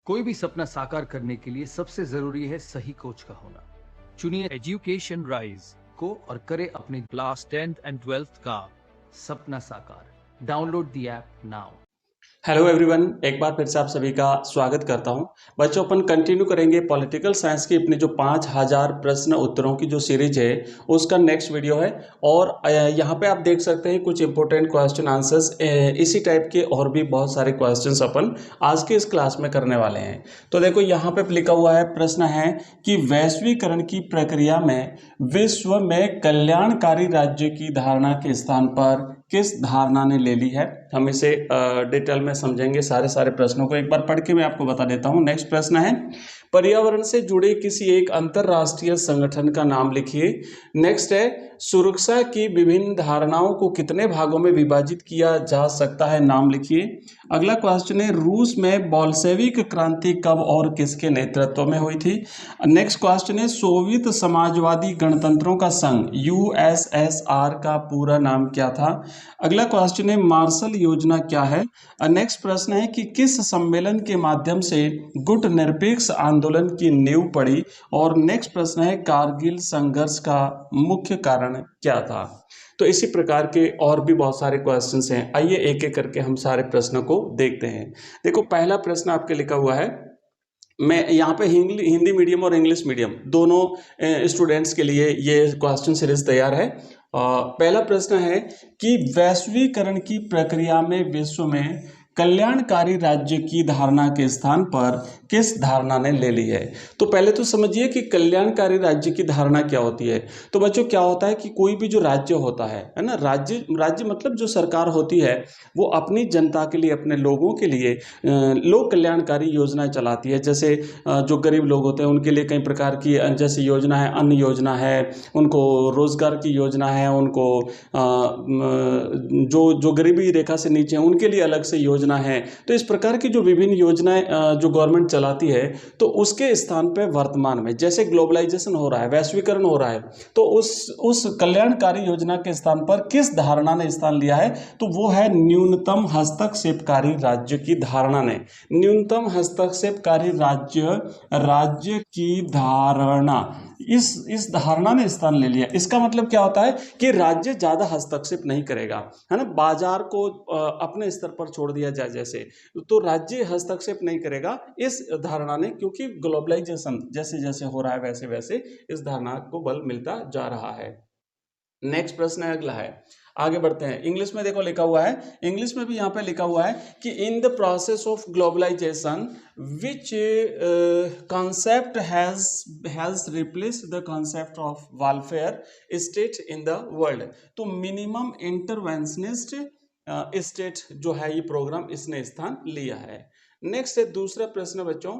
कोई भी सपना साकार करने के लिए सबसे जरूरी है सही कोच का होना। चुनिए एजुकेशन राइज को और करे अपने क्लास 10th एंड 12th का सपना साकार। Download the app now. Hello everyone, एक बार फिर से आप सभी का स्वागत करता हूं। बच्चों, अपन कंटिन्यू करेंगे पॉलिटिकल साइंस की अपनी जो 5000 प्रश्न उत्तरों की जो सीरीज है उसका नेक्स्ट वीडियो है। और यहां पे आप देख सकते हैं कुछ इंपॉर्टेंट क्वेश्चन आंसर्स, इसी टाइप के और भी बहुत सारे क्वेश्चंस अपन आज के इस क्लास में करने वाले हैं। तो देखो यहाँ पे लिखा हुआ है, प्रश्न है कि वैश्वीकरण की प्रक्रिया में विश्व में कल्याणकारी राज्य की धारणा के स्थान पर किस धारणा ने ले ली है। हम इसे डिटेल में समझेंगे। सारे प्रश्नों को एक बार पढ़ के मैं आपको बता देता हूं। नेक्स्ट प्रश्न है, पर्यावरण से जुड़े किसी एक अंतरराष्ट्रीय संगठन का नाम लिखिए। नेक्स्ट है, सुरक्षा की विभिन्न धारणाओं को कितने भागों में विभाजित किया जा सकता है, नाम लिखिए। अगला क्वेश्चन है, रूस में बोल्शेविक क्रांति कब और किसके नेतृत्व में हुई थी। नेक्स्ट क्वेश्चन है, सोवियत समाजवादी गणतंत्रों का संघ यूएसएसआर का पूरा नाम क्या था। अगला क्वेश्चन है, मार्शल योजना क्या है। नेक्स्ट प्रश्न है कि किस सम्मेलन के माध्यम से गुट निरपेक्ष आंदोलन की नींव पड़ी। और नेक्स्ट प्रश्न है, कारगिल संघर्ष का मुख्य कारण क्या था। तो इसी प्रकार के और भी बहुत सारे क्वेश्चंस हैं। आइए एक एक करके हम सारे प्रश्नों को देखते हैं। देखो, पहला प्रश्न आपके लिखा हुआ है, मैं यहाँ पे हिंदी मीडियम और इंग्लिश मीडियम दोनों स्टूडेंट्स के लिए ये क्वेश्चन सीरीज तैयार है। पहला प्रश्न है कि वैश्वीकरण की प्रक्रिया में विश्व में कल्याणकारी राज्य की धारणा के स्थान पर किस धारणा ने ले ली है। तो पहले तो समझिए कि कल्याणकारी राज्य की धारणा क्या होती है। तो बच्चों, क्या होता है कि कोई भी जो राज्य होता है ना, राज्य मतलब जो सरकार होती है वो अपनी जनता के लिए, अपने लोगों के लिए लोक कल्याणकारी योजनाएं चलाती है। जैसे जो गरीब लोग होते हैं उनके लिए कई प्रकार की जैसे योजना है, अन्न योजना है, उनको रोजगार की योजना है, उनको जो गरीबी रेखा से नीचे हैं उनके लिए अलग से योजना है। तो इस प्रकार की जो विभिन्न योजनाएं जो गवर्नमेंट चलाती है, तो उसके स्थान पे वर्तमान में जैसे ग्लोबलाइजेशन हो रहा है, वैश्वीकरण हो रहा है, तो उस कल्याणकारी योजना के स्थान पर किस धारणा ने स्थान लिया है। तो वो है न्यूनतम हस्तक्षेपकारी राज्य की धारणा ने। न्यूनतम हस्तक्षेपकारी राज्य की धारणा, इस धारणा ने स्थान ले लिया। इसका मतलब क्या होता है कि राज्य ज्यादा हस्तक्षेप नहीं करेगा, है ना। बाजार को अपने स्तर पर छोड़ दिया जाए जैसे, तो राज्य हस्तक्षेप नहीं करेगा इस धारणा ने, क्योंकि ग्लोबलाइजेशन जैसे जैसे हो रहा है वैसे वैसे इस धारणा को बल मिलता जा रहा है। नेक्स्ट प्रश्न है, अगला है, आगे बढ़ते हैं। इंग्लिश में देखो लिखा हुआ है, इंग्लिश में भी यहाँ पे लिखा हुआ है कि in the process of globalisation which concept has replaced the concept of welfare state in the world. तो मिनिमम इंटरवेंशनिस्ट स्टेट जो है ये प्रोग्राम इसने स्थान लिया है। नेक्स्ट है दूसरा प्रश्न बच्चों,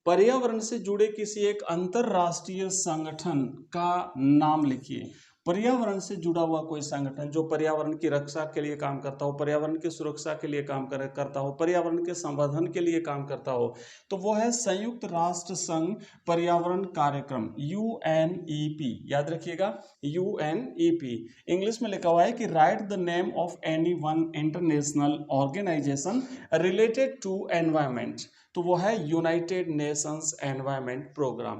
पर्यावरण से जुड़े किसी एक अंतरराष्ट्रीय संगठन का नाम लिखिए। पर्यावरण से जुड़ा हुआ कोई संगठन जो पर्यावरण की रक्षा के लिए काम करता हो, पर्यावरण की सुरक्षा के लिए काम करता हो, पर्यावरण के संवर्धन के लिए काम करता हो, तो वो है संयुक्त राष्ट्र संघ पर्यावरण कार्यक्रम UNEP। याद रखिएगा, UNEP। इंग्लिश में लिखा हुआ है कि write the name of any one international organisation related to environment. तो वो है United Nations Environment Programme.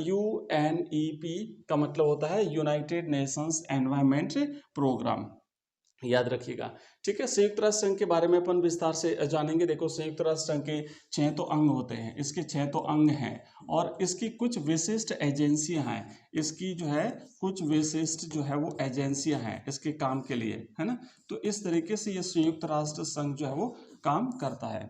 UNEP का मतलब होता है यूनाइटेड नेशंस एनवायरमेंट प्रोग्राम, याद रखिएगा। ठीक है, संयुक्त राष्ट्र संघ के बारे में अपन विस्तार से जानेंगे। देखो, संयुक्त राष्ट्र संघ के 6 तो अंग होते हैं, इसके 6 तो अंग हैं और इसकी कुछ विशिष्ट एजेंसियां हैं। इसकी जो है कुछ विशिष्ट जो है वो एजेंसियां हैं इसके काम के लिए, है ना। तो इस तरीके से ये संयुक्त राष्ट्र संघ जो है वो काम करता है।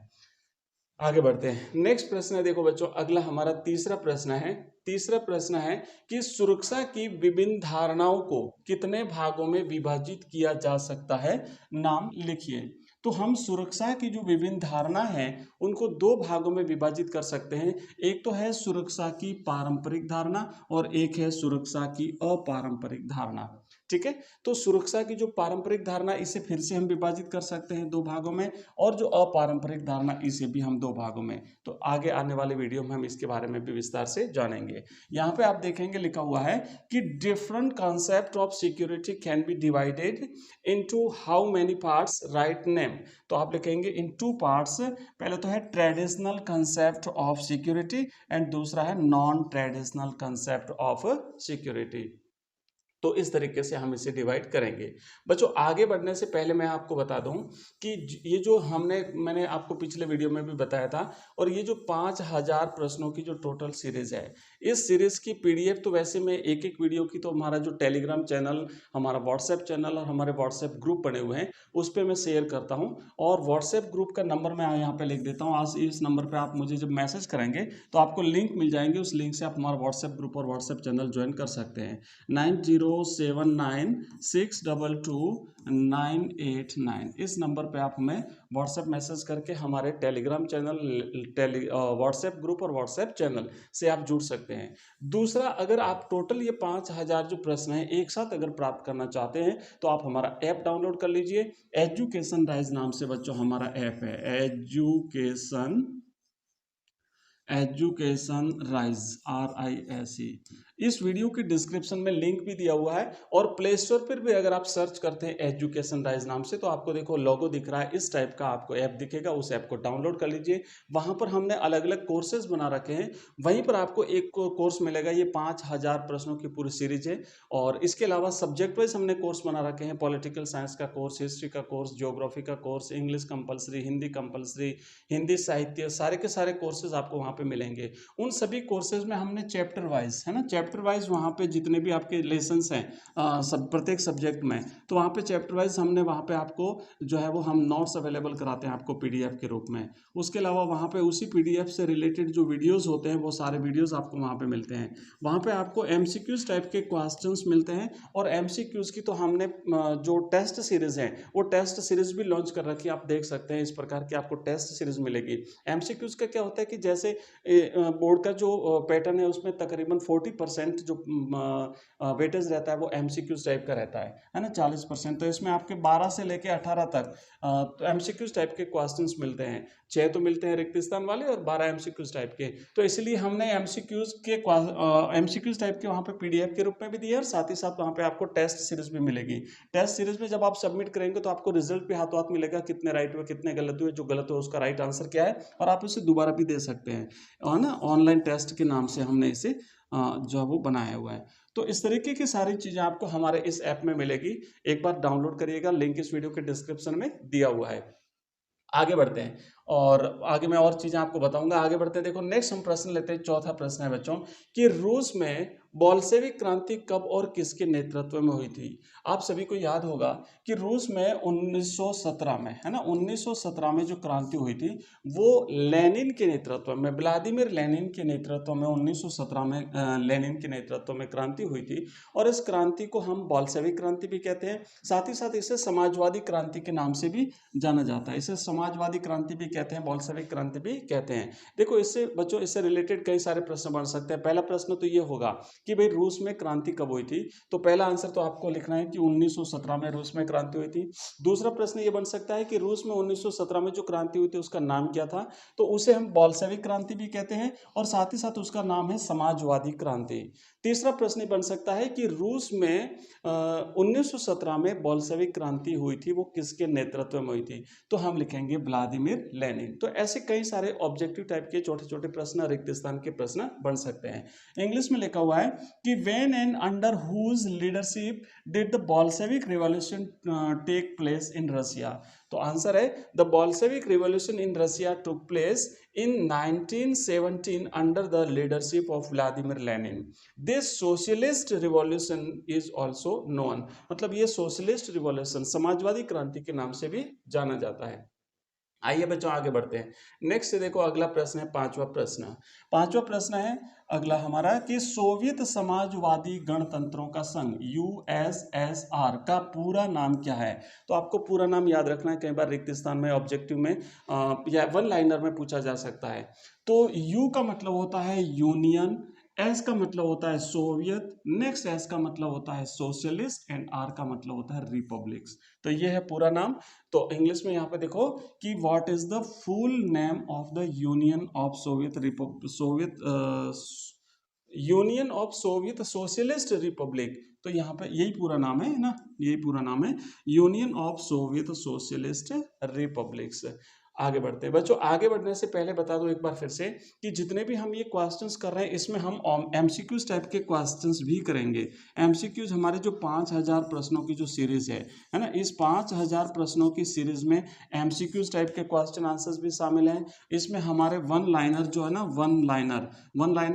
आगे बढ़ते हैं। नेक्स्ट प्रश्न है, देखो बच्चों, अगला हमारा तीसरा प्रश्न है। तीसरा प्रश्न है कि सुरक्षा की विभिन्न धारणाओं को कितने भागों में विभाजित किया जा सकता है, नाम लिखिए। तो हम सुरक्षा की जो विभिन्न धारणा है उनको 2 भागों में विभाजित कर सकते हैं। एक तो है सुरक्षा की पारंपरिक धारणा और एक है सुरक्षा की अपारंपरिक धारणा। ठीक है। तो सुरक्षा की जो पारंपरिक धारणा, इसे फिर से हम विभाजित कर सकते हैं दो भागों में, और जो अपारंपरिक धारणा, इसे भी हम दो भागों में। तो आगे आने वाले वीडियो में हम इसके बारे में भी विस्तार से जानेंगे। यहाँ पे आप देखेंगे लिखा हुआ है कि different concept of security can be divided into how many parts, write name. तो आप लिखेंगे इन टू पार्ट्स। पहले तो है traditional concept of security and दूसरा है non traditional concept of security. तो इस तरीके से हम इसे डिवाइड करेंगे। बच्चों आगे बढ़ने से पहले मैं आपको बता दूं कि ये जो मैंने आपको पिछले वीडियो में भी बताया था, और ये जो 5000 प्रश्नों की जो टोटल सीरीज है, इस सीरीज की पीडीएफ तो वैसे मैं एक एक वीडियो की तो हमारा जो टेलीग्राम चैनल, हमारा व्हाट्सएप चैनल और हमारे व्हाट्सएप ग्रुप बने हुए हैं उस पर मैं शेयर करता हूँ। और व्हाट्सएप ग्रुप का नंबर मैं यहाँ पे लिख देता हूँ। आज इस नंबर पर आप मुझे जब मैसेज करेंगे तो आपको लिंक मिल जाएंगे, उस लिंक से आप हमारा व्हाट्सएप ग्रुप और व्हाट्सएप चैनल ज्वाइन कर सकते हैं। 9079622989 इस नंबर पे आप हमें व्हाट्सएप मैसेज करके हमारे टेलीग्राम चैनल, व्हाट्सएप ग्रुप और व्हाट्सएप चैनल से आप जुड़ सकते हैं। दूसरा, अगर आप टोटल ये 5000 जो प्रश्न हैं एक साथ अगर प्राप्त करना चाहते हैं तो आप हमारा ऐप डाउनलोड कर लीजिए। एजुकेशन राइज नाम से बच्चों हमारा ऐप है, एजुकेशन राइज, RISE। इस वीडियो की डिस्क्रिप्शन में लिंक भी दिया हुआ है, और प्ले स्टोर पर भी अगर आप सर्च करते हैं एजुकेशन राइज नाम से तो आपको देखो लोगो दिख रहा है, इस टाइप का आपको ऐप दिखेगा। उस ऐप को डाउनलोड कर लीजिए। वहां पर हमने अलग अलग कोर्सेज बना रखे हैं। वहीं पर आपको एक कोर्स मिलेगा, ये 5000 प्रश्नों की पूरी सीरीज है। और इसके अलावा सब्जेक्ट वाइज हमने कोर्स बना रखे हैं, पॉलिटिकल साइंस का कोर्स, हिस्ट्री का कोर्स, ज्योग्राफी का course, English compulsory, Hindi compulsory, Hindi साहित्य, सारे के सारे कोर्सेज आपको वहाँ पे मिलेंगे। उन सभी कोर्सेज में हमने चैप्टर वाइज, है ना, चैप्टर वाइज वहाँ पे जितने भी आपके लेसन्स हैं प्रत्येक सब्जेक्ट में, तो वहाँ पे चैप्टर वाइज हमने वहाँ पे आपको जो है वो हम नोट्स अवेलेबल कराते हैं आपको पीडीएफ के रूप में। उसके अलावा वहाँ पे उसी पीडीएफ से रिलेटेड जो वीडियोस होते हैं वो सारे वीडियोस आपको वहाँ पे मिलते हैं। वहाँ पे आपको एमसीक्यूज टाइप के क्वेश्चंस मिलते हैं, और एमसीक्यूज की तो हमने जो टेस्ट सीरीज है वो टेस्ट सीरीज भी लॉन्च कर रखी है। आप देख सकते हैं इस प्रकार की आपको टेस्ट सीरीज मिलेगी। एमसीक्यूज का क्या होता है कि जैसे बोर्ड का जो पैटर्न है उसमें तकरीबन 40% जो वेटेज रहता है वो एमसीक्यूज टाइप का रहता है ना, 40%। तो इसमें आपके 12 से लेके 18 तक एमसीक्यूज टाइप के क्वेश्चंस मिलते हैं। 6 तो मिलते हैं रिक्त स्थान वाले और 12 एमसीक्यूज टाइप के। तो इसलिए हमने एमसीक्यूज टाइप के वहाँ पे पीडीएफ के रूप में भी दिया, और साथ ही साथ वहाँ पे आपको टेस्ट सीरीज भी मिलेगी। टेस्ट सीरीज में जब आप सबमिट करेंगे तो आपको रिजल्ट भी हाथों हाथ मिलेगा, कितने राइट हुए कितने गलत हुए, जो गलत हुआ उसका राइट आंसर क्या है, और आप उसे दोबारा भी दे सकते हैं, और ना ऑनलाइन टेस्ट के नाम से हमने इसे जो है वो बनाया हुआ है। तो इस तरीके की सारी चीज़ें आपको हमारे इस ऐप में मिलेगी। एक बार डाउनलोड करिएगा, लिंक इस वीडियो के डिस्क्रिप्शन में दिया हुआ है। आगे बढ़ते हैं, और आगे मैं और चीज़ें आपको बताऊंगा। आगे बढ़ते हैं, देखो नेक्स्ट हम प्रश्न लेते हैं। चौथा प्रश्न है बच्चों कि रूस में बोल्शेविक क्रांति कब और किसके नेतृत्व में हुई थी। आप सभी को याद होगा कि रूस में 1917 में, है ना, 1917 में जो क्रांति हुई थी वो लेनिन के नेतृत्व में, व्लादिमीर लेनिन के नेतृत्व में 1917 में लेनिन के नेतृत्व में क्रांति हुई थी। और इस क्रांति को हम बोल्शेविक क्रांति भी कहते हैं, साथ ही साथ इसे समाजवादी क्रांति के नाम से भी जाना जाता है। इसे समाजवादी क्रांति भी कहते हैं, बोल्शेविक क्रांति भी कहते हैं। देखो इससे बच्चों, इससे रिलेटेड कई सारे प्रश्न बन सकते हैं। पहला प्रश्न तो ये होगा कि भाई रूस में क्रांति कब हुई थी, तो पहला आंसर तो आपको लिखना है कि 1917 में रूस में क्रांति हुई थी। दूसरा प्रश्न ये बन सकता है कि रूस में 1917 में जो क्रांति हुई थी उसका नाम क्या था, तो उसे हम बोल्शेविक क्रांति भी कहते हैं, और साथ ही साथ उसका नाम है समाजवादी क्रांति। तीसरा प्रश्न बन सकता है कि रूस में 1917 में बोल्शेविक क्रांति हुई थी, वो किसके नेतृत्व में हुई थी, तो हम लिखेंगे व्लादिमीर लेनिन। तो ऐसे कई सारे ऑब्जेक्टिव टाइप के छोटे छोटे प्रश्न, रिक्त स्थान के प्रश्न बन सकते हैं। इंग्लिश में लिखा हुआ है कि when and under whose leadership did the Bolshevik revolution take place in Russia. तो आंसर है the Bolshevik revolution in Russia took place in 1917 under the leadership of Vladimir Lenin. This socialist revolution is also known, मतलब ये socialist revolution, Samajwadi क्रांति के नाम से भी जाना जाता है। आइए बच्चों आगे बढ़ते हैं। नेक्स्ट देखो अगला प्रश्न है पांचवा प्रश्न है अगला हमारा कि सोवियत समाजवादी गणतंत्रों का संघ USSR का पूरा नाम क्या है। तो आपको पूरा नाम याद रखना है, कई बार रिक्त स्थान में, ऑब्जेक्टिव में या वन लाइनर में पूछा जा सकता है। तो यू का मतलब होता है यूनियन, एस का मतलब होता है सोवियत, नेक्स्ट एस का मतलब होता है सोशलिस्ट एंड आर का मतलब होता है रिपब्लिक्स। तो ये है पूरा नाम। तो इंग्लिश में यहाँ पे देखो कि what is the full name of the union of union of Soviet socialist Republic. तो यहाँ पे यही पूरा नाम है ना, यही पूरा नाम है union of Soviet socialist republics. आगे बढ़ते हैं बच्चों। आगे बढ़ने से पहले बता दो एक बार फिर से कि जितने भी हम ये क्वेश्चंस कर रहे हैं इसमें हम एमसीक्यूज टाइप के क्वेश्चंस भी करेंगे। एमसीक्यूज हमारे जो 5000 प्रश्नों की जो सीरीज है ना, इस 5000 प्रश्नों की सीरीज में एमसीक्यूज टाइप के क्वेश्चन आंसर्स भी शामिल हैं। इसमें हमारे वन लाइनर जो है ना, वन लाइनर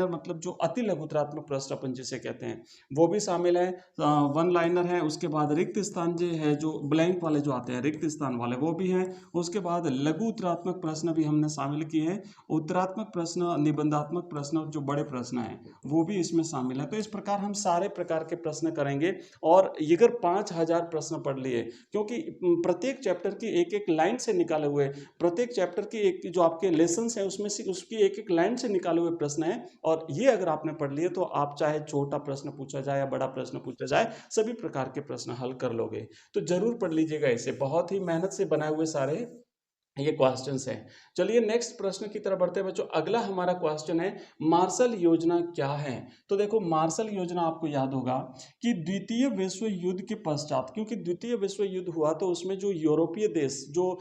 मतलब जो अति लघुतरात्मक प्रश्न अपन जिसे कहते हैं वो भी शामिल है। वन लाइनर है, उसके बाद रिक्त स्थान जो है, जो ब्लैंक वाले जो आते हैं रिक्त स्थान वाले वो भी हैं। उसके बाद लघु उत्तरात्मक प्रश्न भी हमने शामिल किए हैं। उत्तरात्मक प्रश्न, निबंधात्मक प्रश्न, जो बड़े प्रश्न हैं वो भी इसमें शामिल है। तो इस प्रकार हम सारे प्रकार के प्रश्न करेंगे। और ये अगर 5000 प्रश्न पढ़ लिए, क्योंकि प्रत्येक चैप्टर की एक एक लाइन से निकाले हुए, प्रत्येक चैप्टर की एक जो आपके लेसन है उसमें से उसकी एक एक लाइन से निकाले हुए प्रश्न है। और ये अगर आपने पढ़ लिए तो आप चाहे छोटा प्रश्न पूछा जाए या बड़ा प्रश्न पूछा जाए, सभी प्रकार के प्रश्न हल कर लोगे। तो जरूर पढ़ लीजिएगा इसे, बहुत ही मेहनत से बनाए हुए सारे ये क्वेश्चंस हैं। चलिए नेक्स्ट प्रश्न की तरफ बढ़ते हैं बच्चों। अगला हमारा क्वेश्चन है मार्शल योजना क्या है। तो देखो मार्शल योजना आपको याद होगा कि द्वितीय विश्व युद्ध के पश्चात, क्योंकि द्वितीय विश्व युद्ध हुआ तो उसमें जो यूरोपीय देश जो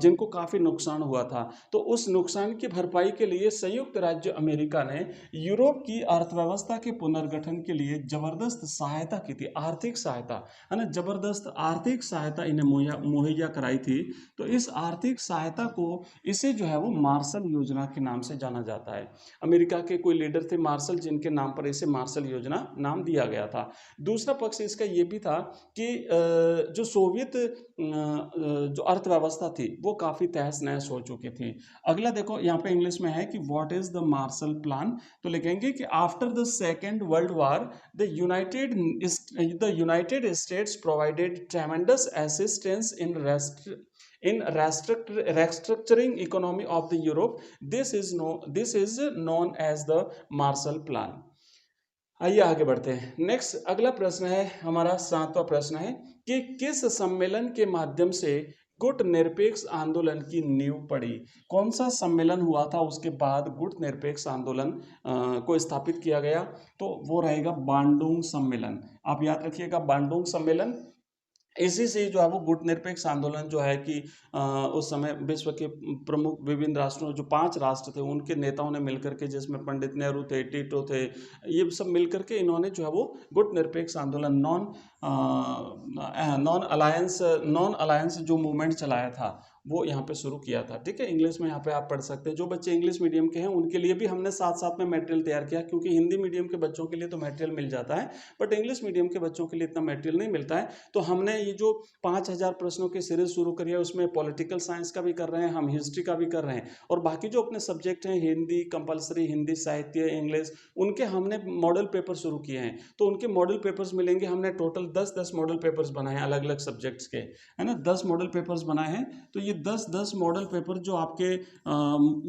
जिनको काफी नुकसान हुआ था, तो उस नुकसान की भरपाई के लिए संयुक्त राज्य अमेरिका ने यूरोप की अर्थव्यवस्था के पुनर्गठन के लिए जबरदस्त सहायता की थी, आर्थिक सहायता है ना, जबरदस्त आर्थिक सहायता इन्हें मुहैया कराई थी। तो इस आर्थिक सहायता को, इसे जो है वो मार्शल योजना के नाम से जाना जाता है। अमेरिका के कोई लीडर थे मार्शल, जिनके नाम पर इसे मार्शल योजना नाम दिया गया था। दूसरा पक्ष इसका ये भी था कि जो सोवियत जो अर्थव्यवस्था थी वो काफी तहस नहस हो चुकी थी। अगला देखो यहाँ पे इंग्लिश में है कि what is the Marshall plan. तो लिखेंगे कि after the second world war the United states provided ट्रेमेंडस assistance in restructuring economy of the Europe. This is known as the Marshall Plan. आइए आगे बढ़ते हैं। नेक्स्ट अगला प्रश्न है हमारा 7वां प्रश्न है कि किस सम्मेलन के माध्यम से गुट निरपेक्ष आंदोलन की नींव पड़ी। कौन सा सम्मेलन हुआ था उसके बाद गुट निरपेक्ष आंदोलन को स्थापित किया गया, तो वो रहेगा बांडुंग सम्मेलन। आप याद रखिएगा बांडुंग सम्मेलन। इसी से जो है वो गुट निरपेक्ष आंदोलन जो है कि उस समय विश्व के प्रमुख विभिन्न राष्ट्रों, जो 5 राष्ट्र थे उनके नेताओं ने मिलकर के, जिसमें पंडित नेहरू थे, टीटो थे, ये सब मिलकर के इन्होंने जो है वो गुट निरपेक्ष आंदोलन नॉन अलायंस जो मूवमेंट चलाया था वो यहाँ पे शुरू किया था। ठीक है, इंग्लिश में यहाँ पे आप पढ़ सकते हैं। जो बच्चे इंग्लिश मीडियम के हैं उनके लिए भी हमने साथ साथ में मटेरियल तैयार किया, क्योंकि हिंदी मीडियम के बच्चों के लिए तो मटेरियल मिल जाता है बट इंग्लिश मीडियम के बच्चों के लिए इतना मटेरियल नहीं मिलता है। तो हमने ये जो 5000 प्रश्नों की सीरीज शुरू करी है उसमें पॉलिटिकल साइंस का भी कर रहे हैं, हम हिस्ट्री का भी कर रहे हैं, और बाकी जो अपने सब्जेक्ट हैं हिंदी कंपलसरी, हिंदी साहित्य, इंग्लिश, उनके हमने मॉडल पेपर शुरू किए हैं। तो उनके मॉडल पेपर्स मिलेंगे। हमने टोटल 10-10 मॉडल पेपर्स बनाए हैं अलग अलग सब्जेक्ट्स के, है ना, 10 मॉडल पेपर्स बनाए हैं। तो ये 10-10 मॉडल पेपर जो आपके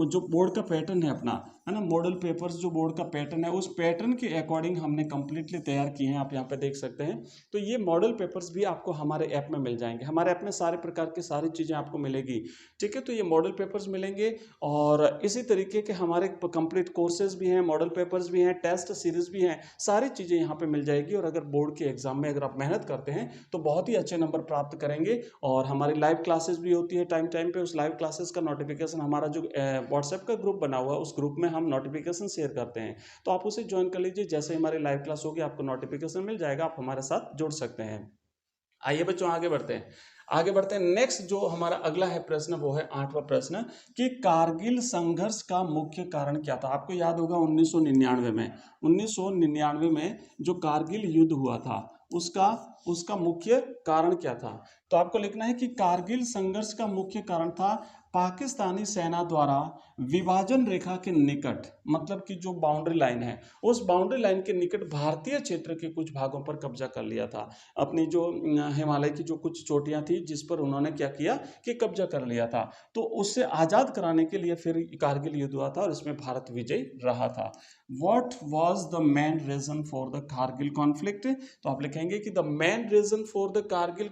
जो बोर्ड का पैटर्न है अपना, है ना, मॉडल पेपर्स जो बोर्ड का पैटर्न है उस पैटर्न के अकॉर्डिंग हमने कंप्लीटली तैयार किए हैं, आप यहाँ पे देख सकते हैं। तो ये मॉडल पेपर्स भी आपको हमारे ऐप में मिल जाएंगे। हमारे ऐप में सारे प्रकार की सारी चीज़ें आपको मिलेगी। ठीक है, तो ये मॉडल पेपर्स मिलेंगे और इसी तरीके के हमारे कंप्लीट कोर्सेज भी हैं, मॉडल पेपर्स भी हैं, टेस्ट सीरीज भी हैं, सारी चीज़ें यहाँ पे मिल जाएगी। और अगर बोर्ड के एग्जाम में अगर आप मेहनत करते हैं तो बहुत ही अच्छे नंबर प्राप्त करेंगे। और हमारी लाइव क्लासेस भी होती है टाइम टाइम पे। उस लाइव क्लासेस का नोटिफिकेशन हमारा जो व्हाट्सएप का ग्रुप बना हुआ है उस ग्रुप में हम नोटिफिकेशन शेयर करते हैं, तो आप उसे ज्वाइन कर लीजिए। जैसे हमारी लाइव क्लास होगी आपको नोटिफिकेशन मिल जाएगा, आप हमारे साथ जुड़ सकते हैं। आइए बच्चों आगे बढ़ते हैं। नेक्स्ट जो हमारा अगला है प्रश्न वो है 8वां प्रश्न कि कारगिल संघर्ष का मुख्य कारण क्या था। आपको याद होगा 1999 में जो कारगिल युद्ध हुआ था उसका मुख्य कारण क्या था। तो आपको लिखना है कि कारगिल संघर्ष का मुख्य कारण था पाकिस्तानी सेना द्वारा विभाजन रेखा के निकट, मतलब कि जो बाउंड्री लाइन है उस बाउंड्री लाइन के निकट भारतीय क्षेत्र के कुछ भागों पर कब्जा कर लिया था। अपनी जो हिमालय की जो कुछ चोटियां थी जिस पर उन्होंने क्या किया कि कब्जा कर लिया था, तो उससे आज़ाद कराने के लिए फिर कारगिल युद्ध हुआ था और इसमें भारत विजयी रहा था। What was the main reason for the Kargil conflict? तो आप लिखेंगे कि the main reason for the Kargil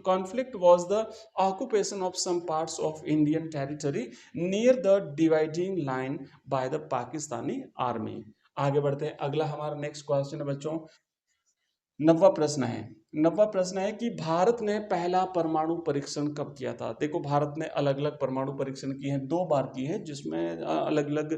conflict was the occupation of some parts of Indian territory near the dividing line by the Pakistani army। आगे बढ़ते हैं, अगला हमारा next question है बच्चों, 90वां प्रश्न है। 90वां प्रश्न है कि भारत ने पहला परमाणु परीक्षण कब किया था। देखो भारत ने अलग अलग परमाणु परीक्षण किए हैं, 2 बार किए हैं जिसमें अलग अलग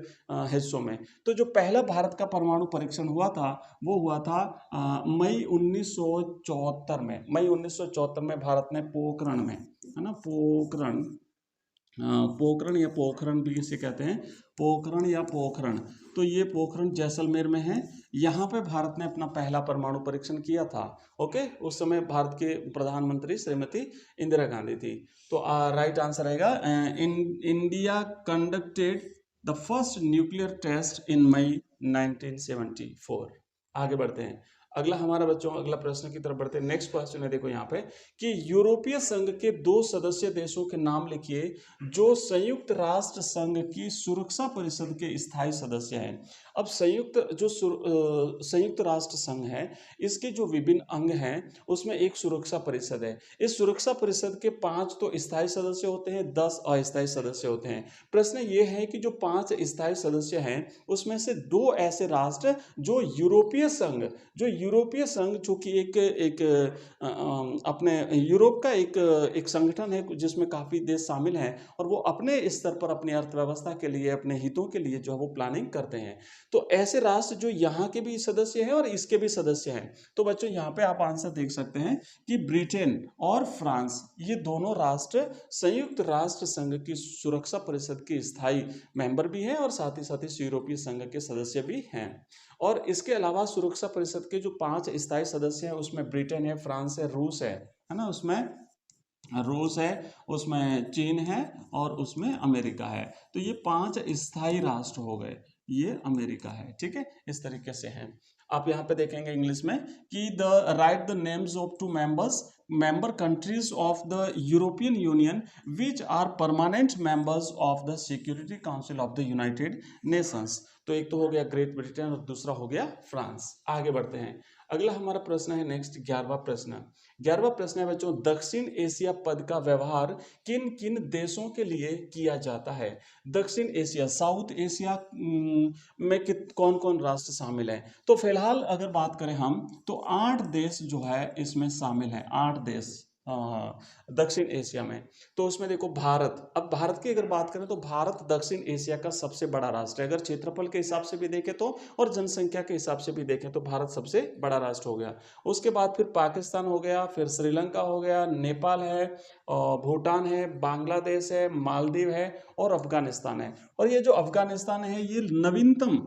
हिस्सों में। तो जो पहला भारत का परमाणु परीक्षण हुआ था वो हुआ था मई 1974 में। मई 1974 में भारत ने पोखरण में, है ना, पोखरण या पोखरण भी इसे कहते हैं, पोखरण या पोखरण, तो ये पोखरण जैसलमेर में है। यहाँ पे भारत ने अपना पहला परमाणु परीक्षण किया था। ओके, उस समय भारत के प्रधानमंत्री श्रीमती इंदिरा गांधी थी। तो राइट आंसर रहेगा India conducted the first nuclear test in May 1974। आगे बढ़ते हैं, अगला हमारा बच्चों अगला प्रश्न की तरफ बढ़ते हैं। नेक्स्ट क्वेश्चन है देखो यहाँ पे कि यूरोपीय संघ के 2 सदस्य देशों के नाम लिखिए जो संयुक्त राष्ट्र संघ की सुरक्षा परिषद के स्थायी सदस्य हैं। अब संयुक्त राष्ट्र संघ है, इसके जो विभिन्न अंग हैं उसमें एक सुरक्षा परिषद है। इस सुरक्षा परिषद के 5 तो स्थायी सदस्य होते हैं, 10 अस्थायी सदस्य होते हैं। प्रश्न ये है कि जो 5 स्थायी सदस्य हैं उसमें से 2 ऐसे राष्ट्र जो यूरोपीय संघ जो कि एक अपने यूरोप का एक संगठन है जिसमें काफ़ी देश शामिल हैं और वो अपने स्तर पर अपनी अर्थव्यवस्था के लिए, अपने हितों के लिए जो है वो प्लानिंग करते हैं। तो ऐसे राष्ट्र जो यहाँ के भी सदस्य हैं और इसके भी सदस्य हैं। तो बच्चों यहाँ पे आप आंसर देख सकते हैं कि ब्रिटेन और फ्रांस, ये दोनों राष्ट्र संयुक्त राष्ट्र संघ की सुरक्षा परिषद के स्थायी मेंबर भी हैं और साथ ही इस यूरोपीय संघ के सदस्य भी हैं। और इसके अलावा सुरक्षा परिषद के जो 5 स्थायी सदस्य हैं उसमें ब्रिटेन है, फ्रांस है, रूस है ना, उसमें रूस है, उसमें चीन है और उसमें अमेरिका है। तो ये 5 स्थायी राष्ट्र हो गए, ये अमेरिका है। ठीक है, इस तरीके से हैं। आप यहाँ पे देखेंगे इंग्लिश में कि write the names of 2 member countries of the European Union which are permanent members of the Security Council of the United Nations। तो एक तो हो गया ग्रेट ब्रिटेन और दूसरा हो गया फ्रांस। आगे बढ़ते हैं, अगला हमारा प्रश्न है नेक्स्ट 11वां प्रश्न। 11वां प्रश्न है बच्चों, दक्षिण एशिया पद का व्यवहार किन किन देशों के लिए किया जाता है। दक्षिण एशिया, साउथ एशिया में कौन कौन राष्ट्र शामिल हैं। तो फिलहाल अगर बात करें हम तो 8 देश जो है इसमें शामिल हैं, 8 देश दक्षिण एशिया में। तो उसमें देखो भारत, अब भारत की अगर बात करें तो भारत दक्षिण एशिया का सबसे बड़ा राष्ट्र है। अगर क्षेत्रफल के हिसाब से भी देखें तो और जनसंख्या के हिसाब से भी देखें तो भारत सबसे बड़ा राष्ट्र हो गया। उसके बाद फिर पाकिस्तान हो गया, फिर श्रीलंका हो गया, नेपाल है, भूटान है, बांग्लादेश है, मालदीव है और अफगानिस्तान है। और ये जो अफगानिस्तान है ये नवीनतम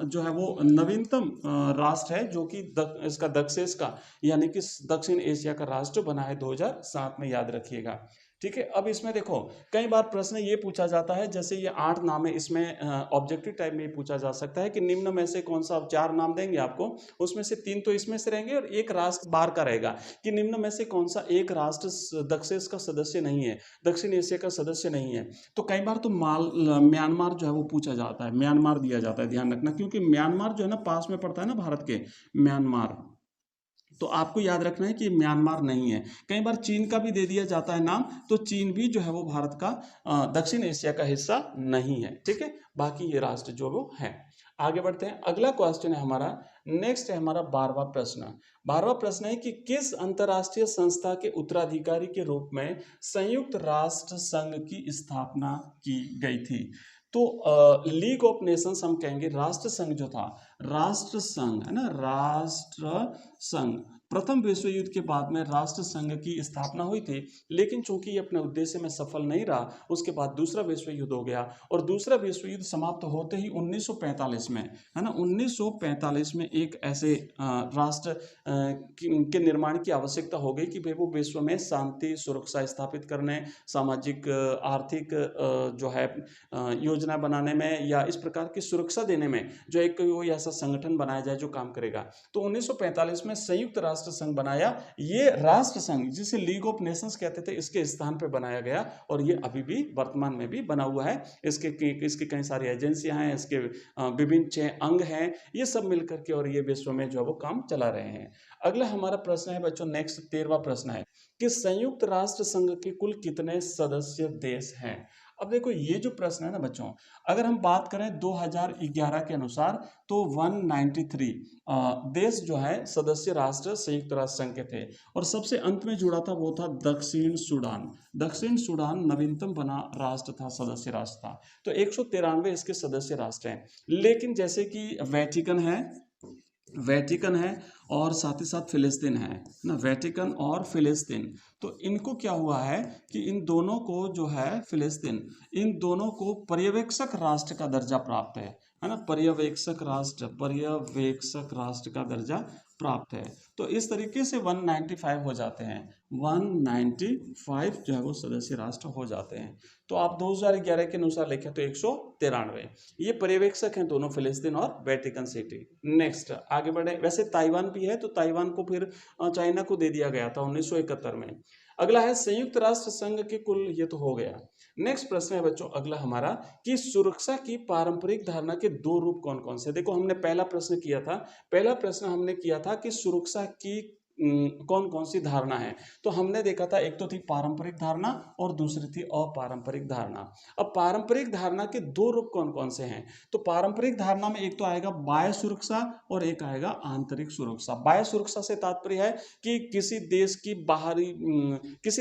जो है वो नवीनतम राष्ट्र है जो कि इसका दक्षेश का यानी कि दक्षिण एशिया का राष्ट्र बना है 2007 में, याद रखिएगा। ठीक है, अब इसमें देखो कई बार प्रश्न ये पूछा जाता है, जैसे ये 8 नाम है, इसमें ऑब्जेक्टिव टाइप में पूछा जा सकता है कि निम्न में से कौन सा, अब 4 नाम देंगे आपको, उसमें से 3 तो इसमें से रहेंगे और एक राष्ट्र बाहर का रहेगा कि निम्न में से कौन सा एक राष्ट्र दक्षेश का सदस्य नहीं है, दक्षिण एशिया का सदस्य नहीं है। तो कई बार तो म्यांमार जो है वो पूछा जाता है, म्यांमार दिया जाता है, ध्यान रखना, क्योंकि म्यांमार जो है ना पास में पड़ता है ना भारत के, म्यांमार, तो आपको याद रखना है कि म्यांमार नहीं है। कई बार चीन का भी दे दिया जाता है नाम, तो चीन भी जो है वो भारत का दक्षिण एशिया का हिस्सा नहीं है। ठीक है, बाकी ये राष्ट्र जो वो है। आगे बढ़ते हैं, अगला क्वेश्चन है हमारा, नेक्स्ट है हमारा 12वां प्रश्न। 12वां प्रश्न है कि किस अंतर्राष्ट्रीय संस्था के उत्तराधिकारी के रूप में संयुक्त राष्ट्र संघ की स्थापना की गई थी। तो लीग ऑफ नेशंस हम कहेंगे, राष्ट्र संघ जो था, राष्ट्र संघ है ना, राष्ट्र संघ, प्रथम विश्व युद्ध के बाद में राष्ट्र संघ की स्थापना हुई थी, लेकिन चूंकि ये अपने उद्देश्य में सफल नहीं रहा, उसके बाद दूसरा विश्व युद्ध हो गया और दूसरा विश्व युद्ध समाप्त होते ही 1945 में, है ना, 1945 में एक ऐसे राष्ट्र के निर्माण की आवश्यकता हो गई कि भाई वो विश्व में शांति सुरक्षा स्थापित करने, सामाजिक आर्थिक जो है योजना बनाने में या इस प्रकार की सुरक्षा देने में जो एक कोई ऐसा संगठन बनाया जाए जो काम करेगा। तो 1945 में संयुक्त राष्ट्र संघ बनाया। ये राष्ट्र संघ जिसे लीग ऑफ नेशंस कहते थे, इसके स्थान पे बनाया गया और ये अभी भी वर्तमान में भी बना हुआ है। इसके कई सारी एजेंसियां हैं, इसके विभिन्न 6 अंग हैं, ये सब मिलकर के और ये विश्व में जो है वो काम चला रहे हैं। अगला हमारा प्रश्न है बच्चों, नेक्स्ट 13वां प्रश्न है कि संयुक्त राष्ट्र संघ के कुल कितने सदस्य देश हैं। अब देखो ये जो प्रश्न है ना बच्चों, अगर हम बात करें 2011 के अनुसार तो 193 देश जो है सदस्य राष्ट्र संयुक्त राष्ट्र संघ के थे और सबसे अंत में जुड़ा था वो था दक्षिण सूडान। दक्षिण सूडान नवीनतम बना राष्ट्र था, सदस्य राष्ट्र था। तो 193 इसके सदस्य राष्ट्र हैं, लेकिन जैसे कि वेटिकन है और साथ ही साथ फिलिस्तीन है ना, वेटिकन और फिलिस्तीन, तो इनको क्या हुआ है कि इन दोनों को जो है फिलिस्तीन, इन दोनों को पर्यवेक्षक राष्ट्र का दर्जा प्राप्त है ना, पर्यवेक्षक राष्ट्र का दर्जा प्राप्त है। तो इस तरीके से 195 हो जाते हैं, 195 जो है वो सदस्य राष्ट्र हो जाते हैं। तो आप 2011 के अनुसार लिखे तो 193 ये पर्यवेक्षक हैं दोनों, फिलिस्तीन और वेटिकन सिटी। नेक्स्ट आगे बढ़े, वैसे ताइवान भी है तो ताइवान को फिर चाइना को दे दिया गया था 1971 में। अगला है संयुक्त राष्ट्र संघ के कुल, ये तो हो गया। नेक्स्ट प्रश्न है बच्चों अगला हमारा कि सुरक्षा की पारंपरिक धारणा के 2 रूप कौन कौन से। देखो हमने पहला प्रश्न किया था कि सुरक्षा की कौन कौन सी धारणा है, तो हमने देखा था एक तो थी पारंपरिक धारणा और दूसरी थी अपारंपरिक धारणा। अब पारंपरिक धारणा के 2 रूप कौन कौन से हैं, तो पारंपरिक धारणा में एक तो आएगा बाह्य सुरक्षा और एक आएगा आंतरिक सुरक्षा। बाह्य सुरक्षा से तात्पर्य है कि किसी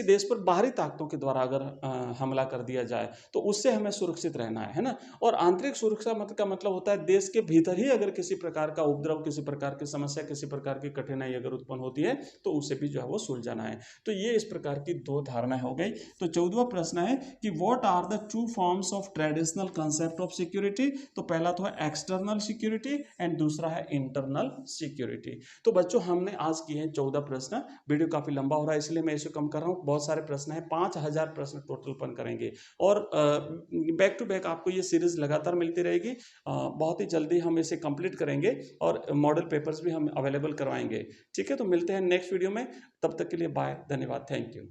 देश पर बाहरी ताकतों के द्वारा अगर हमला कर दिया जाए तो उससे हमें सुरक्षित रहना है ना। और आंतरिक सुरक्षा का मतलब होता है देश के भीतर ही अगर किसी प्रकार का उपद्रव, किसी प्रकार की समस्या, किसी प्रकार की कठिनाई अगर उत्पन्न होती है तो उसे भी जो है वो सुलझाना है। तो ये इस प्रकार की 2 धारणाएं हो गई। तो 14वां प्रश्न है कि what are the 2 forms of traditional concept of security. तो पहला तो है एक्सटर्नल सिक्योरिटी एंड दूसरा है इंटरनल सिक्योरिटी। तो बच्चों हमने आज किए हैं 14 प्रश्न। वीडियो काफी लंबा हो रहा है इसलिए मैं इसे कम कर रहा हूँ। बहुत सारे प्रश्न है, 5000 प्रश्न टोटल पन करेंगे और बैक टू बैक आपको ये सीरीज लगातार मिलती रहेगी। बहुत ही जल्दी हम इसे कंप्लीट करेंगे और मॉडल पेपर्स भी हम अवेलेबल करवाएंगे। ठीक है, तो मिलते हैं नेक्स्ट वीडियो में, तब तक के लिए बाय, धन्यवाद, थैंक यू।